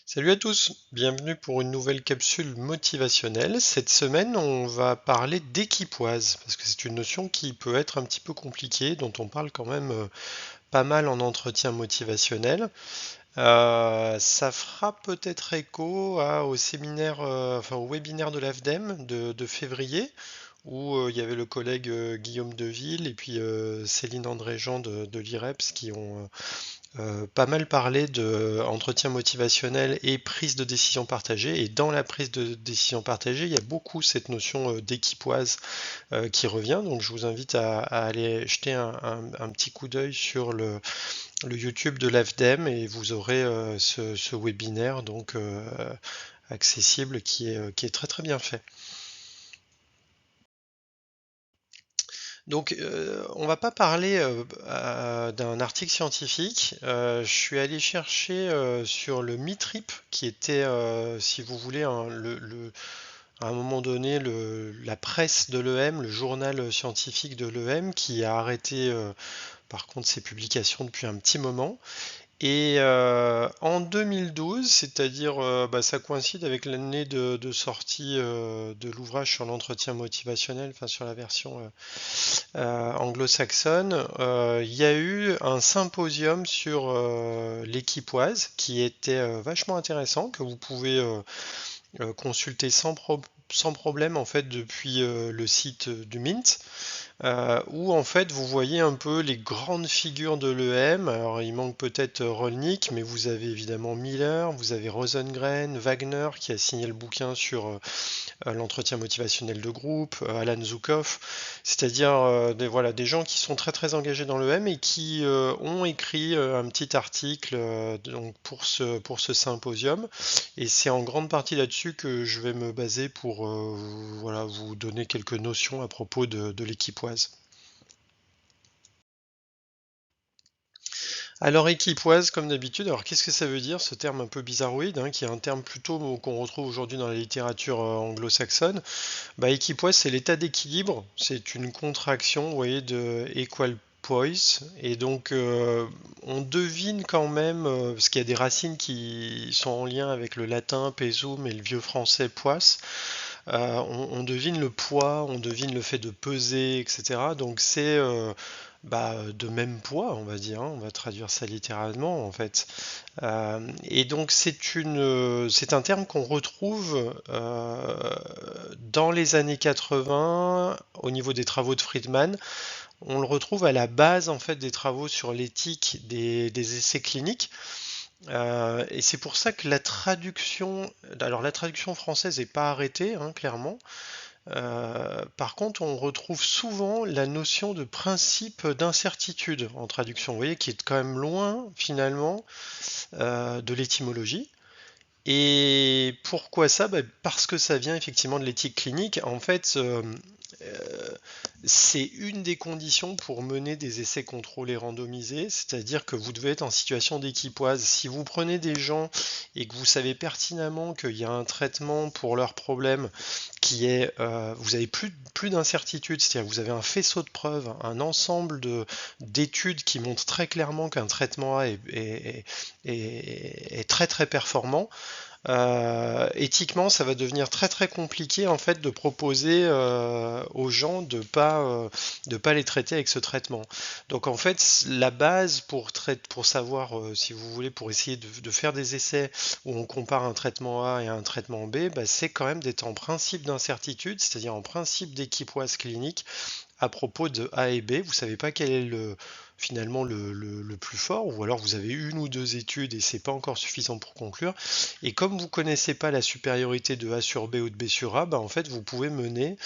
Salut à tous, bienvenue pour une nouvelle capsule motivationnelle. Cette semaine, on va parler d'équipoise, parce que c'est une notion qui peut être un petit peu compliquée, dont on parle quand même pas mal en entretien motivationnel. Ça fera peut-être écho au séminaire, enfin au webinaire de l'AFDEM de février, où il y avait le collègue Guillaume Deville et puis Céline André-Jean de l'IREPS qui ont pas mal parlé de entretien motivationnel et prise de décision partagée. Et dans la prise de décision partagée, il y a beaucoup cette notion d'équipoise qui revient. Donc je vous invite à aller jeter un petit coup d'œil sur le YouTube de l'AFDEM et vous aurez ce webinaire donc accessible qui est très très bien fait. Donc, on va pas parler d'un article scientifique. Je suis allé chercher sur le MITRIP, qui était, si vous voulez, à un moment donné, la presse de l'EM, le journal scientifique de l'EM, qui a arrêté, par contre, ses publications depuis un petit moment. Et en 2012, c'est-à-dire ça coïncide avec l'année de sortie de l'ouvrage sur l'entretien motivationnel, enfin sur la version anglo-saxonne, il y a eu un symposium sur l'équipoise qui était vachement intéressant, que vous pouvez consulter sans problème en fait depuis le site du Mint où en fait vous voyez un peu les grandes figures de l'EM. Alors il manque peut-être Rolnick, mais vous avez évidemment Miller, vous avez Rosengren, Wagner qui a signé le bouquin sur l'entretien motivationnel de groupe, Alan Zukov, c'est-à-dire voilà, des gens qui sont très très engagés dans l'EM et qui ont écrit un petit article donc pour ce symposium. Et c'est en grande partie là-dessus que je vais me baser pour voilà, vous donner quelques notions à propos de l'équipoise. Alors équipoise, comme d'habitude, alors qu'est-ce que ça veut dire ce terme un peu bizarroïde, hein, qui est un terme plutôt qu'on retrouve aujourd'hui dans la littérature anglo-saxonne? Bah, équipoise, c'est l'état d'équilibre, c'est une contraction, vous voyez, de equal poise, et donc on devine quand même, parce qu'il y a des racines qui sont en lien avec le latin pesum et le vieux français poisse, on devine le poids, on devine le fait de peser, etc. Donc c'est de même poids, on va dire, hein, on va traduire ça littéralement en fait. Et donc c'est un terme qu'on retrouve dans les années 80 au niveau des travaux de Friedman. On le retrouve à la base en fait des travaux sur l'éthique des essais cliniques. Et c'est pour ça que alors la traduction française n'est pas arrêtée, hein, clairement. Par contre, on retrouve souvent la notion de principe d'incertitude en traduction, vous voyez, qui est quand même loin finalement de l'étymologie. Et pourquoi ça? Bah, parce que ça vient effectivement de l'éthique clinique. En fait, euh, c'est une des conditions pour mener des essais contrôlés randomisés, c'est-à-dire que vous devez être en situation d'équipoise. Si vous prenez des gens et que vous savez pertinemment qu'il y a un traitement pour leur problème qui est, vous avez plus d'incertitude, c'est-à-dire que vous avez un faisceau de preuves, un ensemble d'études qui montrent très clairement qu'un traitement A est très très performant. Éthiquement, ça va devenir très très compliqué en fait de proposer aux gens de pas les traiter avec ce traitement. Donc en fait, la base pour savoir, si vous voulez, pour essayer de faire des essais où on compare un traitement A et un traitement B, bah, c'est quand même d'être en principe d'incertitude, c'est-à-dire en principe d'équipoise clinique à propos de A et B. Vous savez pas quel est finalement le plus fort, ou alors vous avez une ou deux études et c'est pas encore suffisant pour conclure. Et comme vous connaissez pas la supériorité de A sur B ou de B sur A, bah en fait vous pouvez mener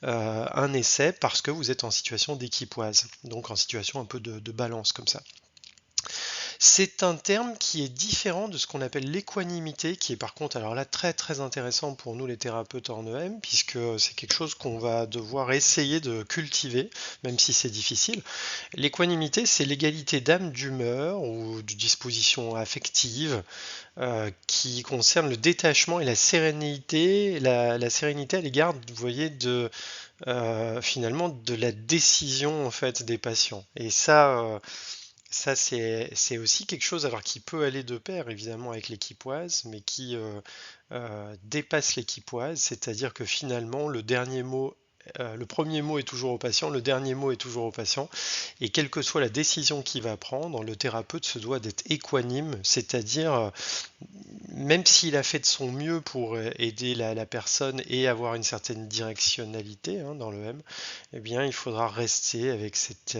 un essai parce que vous êtes en situation d'équipoise, donc en situation un peu de balance comme ça. C'est un terme qui est différent de ce qu'on appelle l'équanimité, qui est par contre, alors là, très très intéressant pour nous les thérapeutes en EM, puisque c'est quelque chose qu'on va devoir essayer de cultiver, même si c'est difficile. L'équanimité, c'est l'égalité d'âme, d'humeur ou de disposition affective qui concerne le détachement et la sérénité, la sérénité à l'égard, vous voyez, finalement de la décision en fait des patients. Et ça, Ça, c'est aussi quelque chose alors qui peut aller de pair évidemment avec l'équipoise, mais qui dépasse l'équipoise, c'est-à-dire que finalement le premier mot est toujours au patient, le dernier mot est toujours au patient, et quelle que soit la décision qu'il va prendre, le thérapeute se doit d'être équanime, c'est-à-dire même s'il a fait de son mieux pour aider la personne et avoir une certaine directionnalité dans le M, eh bien, il faudra rester avec cette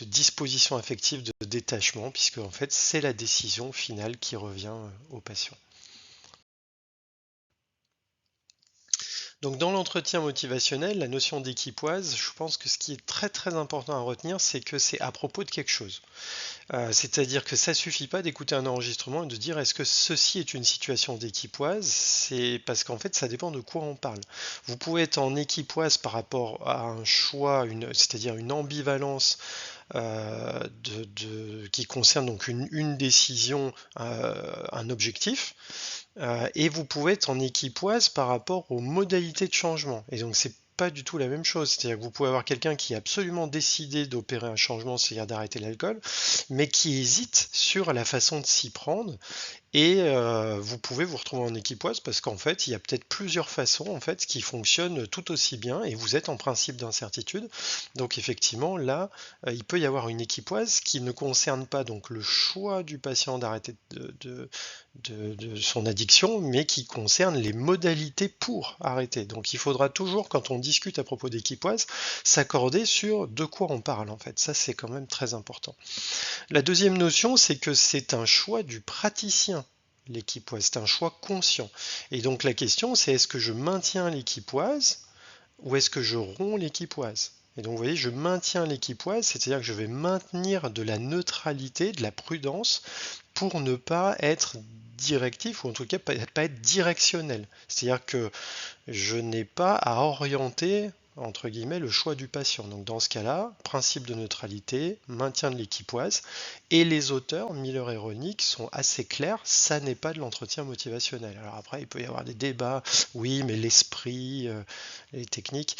disposition affective de détachement, puisque en fait, c'est la décision finale qui revient au patient. Donc dans l'entretien motivationnel, la notion d'équipoise, je pense que ce qui est très très important à retenir, c'est que c'est à propos de quelque chose. C'est-à-dire que ça suffit pas d'écouter un enregistrement et de dire est-ce que ceci est une situation d'équipoise, c'est parce qu'en fait ça dépend de quoi on parle. Vous pouvez être en équipoise par rapport à un choix, c'est-à-dire une ambivalence qui concerne donc une décision, un objectif. Et vous pouvez être en équipoise par rapport aux modalités de changement. Et donc c'est pas du tout la même chose. C'est-à-dire que vous pouvez avoir quelqu'un qui a absolument décidé d'opérer un changement, c'est-à-dire d'arrêter l'alcool, mais qui hésite sur la façon de s'y prendre. Et vous pouvez vous retrouver en équipoise parce qu'en fait, il y a peut-être plusieurs façons en fait qui fonctionnent tout aussi bien et vous êtes en principe d'incertitude. Donc effectivement, là, il peut y avoir une équipoise qui ne concerne pas donc le choix du patient d'arrêter de son addiction, mais qui concerne les modalités pour arrêter. Donc il faudra toujours, quand on discute à propos d'équipoise, s'accorder sur de quoi on parle en fait. Ça, c'est quand même très important. La deuxième notion, c'est que c'est un choix du praticien, l'équipoise. C'est un choix conscient. Et donc la question, c'est est-ce que je maintiens l'équipoise ou est-ce que je romps l'équipoise? Et donc vous voyez, je maintiens l'équipoise, c'est-à-dire que je vais maintenir de la neutralité, de la prudence, pour ne pas être directif, ou en tout cas pas être directionnel. C'est-à-dire que je n'ai pas à orienter entre guillemets le choix du patient. Donc dans ce cas-là, principe de neutralité, maintien de l'équipoise, et les auteurs, Miller et Ronick, sont assez clairs, ça n'est pas de l'entretien motivationnel. Alors après, il peut y avoir des débats, oui, mais l'esprit, les techniques.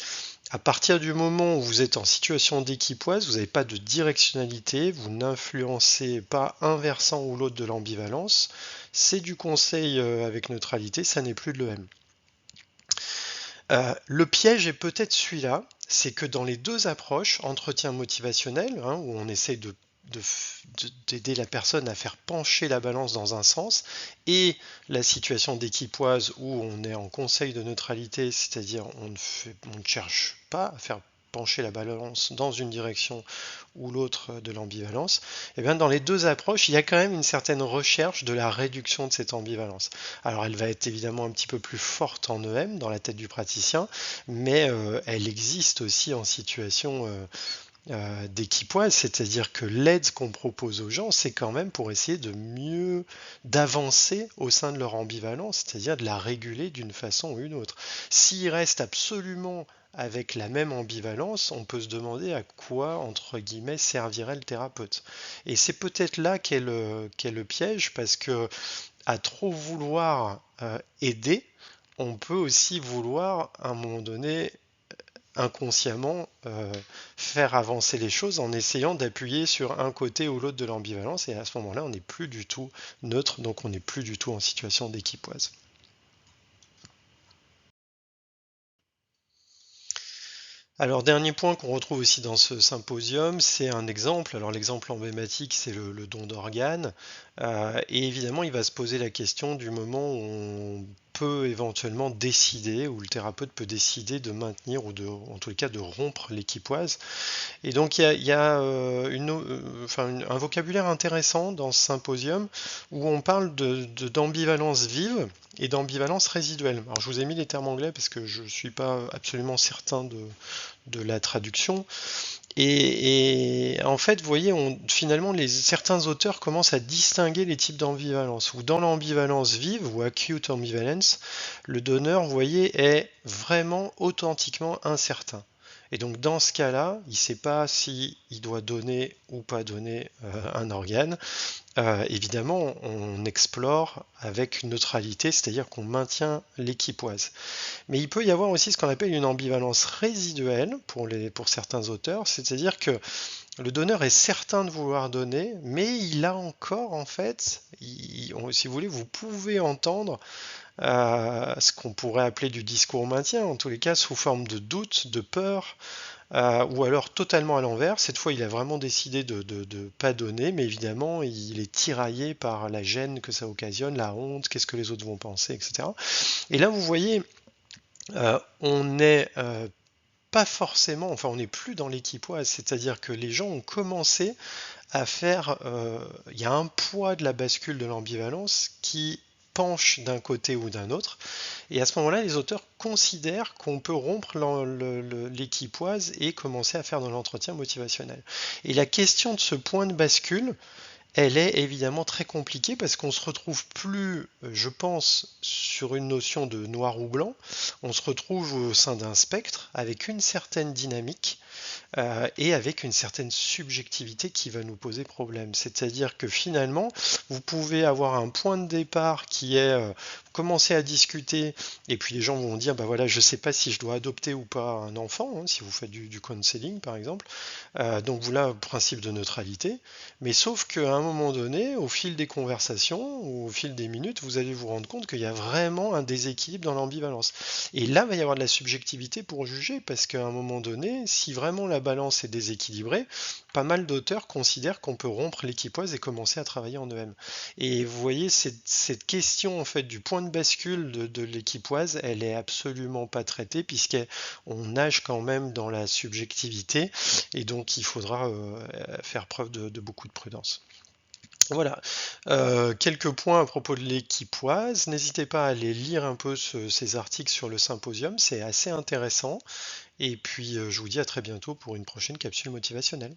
À partir du moment où vous êtes en situation d'équipoise, vous n'avez pas de directionnalité, vous n'influencez pas un versant ou l'autre de l'ambivalence, c'est du conseil avec neutralité, ça n'est plus de l'EM. Le piège est peut-être celui-là, c'est que dans les deux approches, entretien motivationnel, où on essaie d'aider la personne à faire pencher la balance dans un sens, et la situation d'équipoise où on est en conseil de neutralité, c'est-à-dire on ne cherche pas à faire pencher la balance dans une direction ou l'autre de l'ambivalence, et bien dans les deux approches, il y a quand même une certaine recherche de la réduction de cette ambivalence. Alors elle va être évidemment un petit peu plus forte en EM dans la tête du praticien, mais elle existe aussi en situation d'équipoise, c'est-à-dire que l'aide qu'on propose aux gens, c'est quand même pour essayer d'avancer au sein de leur ambivalence, c'est-à-dire de la réguler d'une façon ou une autre. S'ils restent absolument avec la même ambivalence, on peut se demander à quoi, entre guillemets, servirait le thérapeute. Et c'est peut-être là qu'est le piège, parce que à trop vouloir aider, on peut aussi vouloir, à un moment donné, inconsciemment faire avancer les choses en essayant d'appuyer sur un côté ou l'autre de l'ambivalence, et à ce moment-là, on n'est plus du tout neutre, donc on n'est plus du tout en situation d'équipoise. Alors, dernier point qu'on retrouve aussi dans ce symposium, c'est un exemple. Alors, l'exemple emblématique, c'est le don d'organes. Et évidemment, il va se poser la question du moment où on peut éventuellement décider, où le thérapeute peut décider de maintenir ou en tout cas de rompre l'équipoise. Et donc, il y a un vocabulaire intéressant dans ce symposium où on parle d'ambivalence vive et d'ambivalence résiduelle. Alors, je vous ai mis les termes anglais parce que je ne suis pas absolument certain de la traduction. Et en fait, vous voyez, finalement, certains auteurs commencent à distinguer les types d'ambivalence. Ou dans l'ambivalence vive, ou acute ambivalence, le donneur, vous voyez, est vraiment authentiquement incertain. Et donc dans ce cas-là, il ne sait pas s'il doit donner ou pas donner un organe. Évidemment, on explore avec neutralité, c'est-à-dire qu'on maintient l'équipoise. Mais il peut y avoir aussi ce qu'on appelle une ambivalence résiduelle pour certains auteurs, c'est-à-dire que Le donneur est certain de vouloir donner, mais il a encore en fait, si vous voulez, vous pouvez entendre ce qu'on pourrait appeler du discours maintien, en tous les cas sous forme de doute, de peur, ou alors totalement à l'envers. Cette fois, il a vraiment décidé de pas donner, mais évidemment, il est tiraillé par la gêne que ça occasionne, la honte, qu'est-ce que les autres vont penser, etc. Et là, vous voyez, on n'est pas forcément, enfin, on n'est plus dans l'équipoise, c'est-à-dire que les gens ont commencé à faire, il y a un poids de la bascule de l'ambivalence qui penche d'un côté ou d'un autre. Et à ce moment-là, les auteurs considèrent qu'on peut rompre l'équipoise et commencer à faire de l'entretien motivationnel. Et la question de ce point de bascule, elle est évidemment très compliquée parce qu'on se retrouve plus, je pense, sur une notion de noir ou blanc, on se retrouve au sein d'un spectre avec une certaine dynamique et avec une certaine subjectivité qui va nous poser problème. C'est-à-dire que finalement, vous pouvez avoir un point de départ qui est commencer à discuter, et puis les gens vont dire, bah voilà, je ne sais pas si je dois adopter ou pas un enfant, hein, si vous faites du counseling par exemple. Donc voilà, principe de neutralité. Mais sauf qu'à un moment donné, au fil des conversations, ou au fil des minutes, vous allez vous rendre compte qu'il y a vraiment un déséquilibre dans l'ambivalence. Et là, il va y avoir de la subjectivité pour juger, parce qu'à un moment donné, si vraiment la balance est déséquilibrée, pas mal d'auteurs considèrent qu'on peut rompre l'équipoise et commencer à travailler en EM. Et vous voyez, cette question en fait du point de bascule de l'équipoise, elle est absolument pas traitée, puisqu'on nage quand même dans la subjectivité, et donc il faudra faire preuve de beaucoup de prudence. Voilà, quelques points à propos de l'équipoise. N'hésitez pas à aller lire un peu ces articles sur le symposium, c'est assez intéressant. Et puis je vous dis à très bientôt pour une prochaine capsule motivationnelle.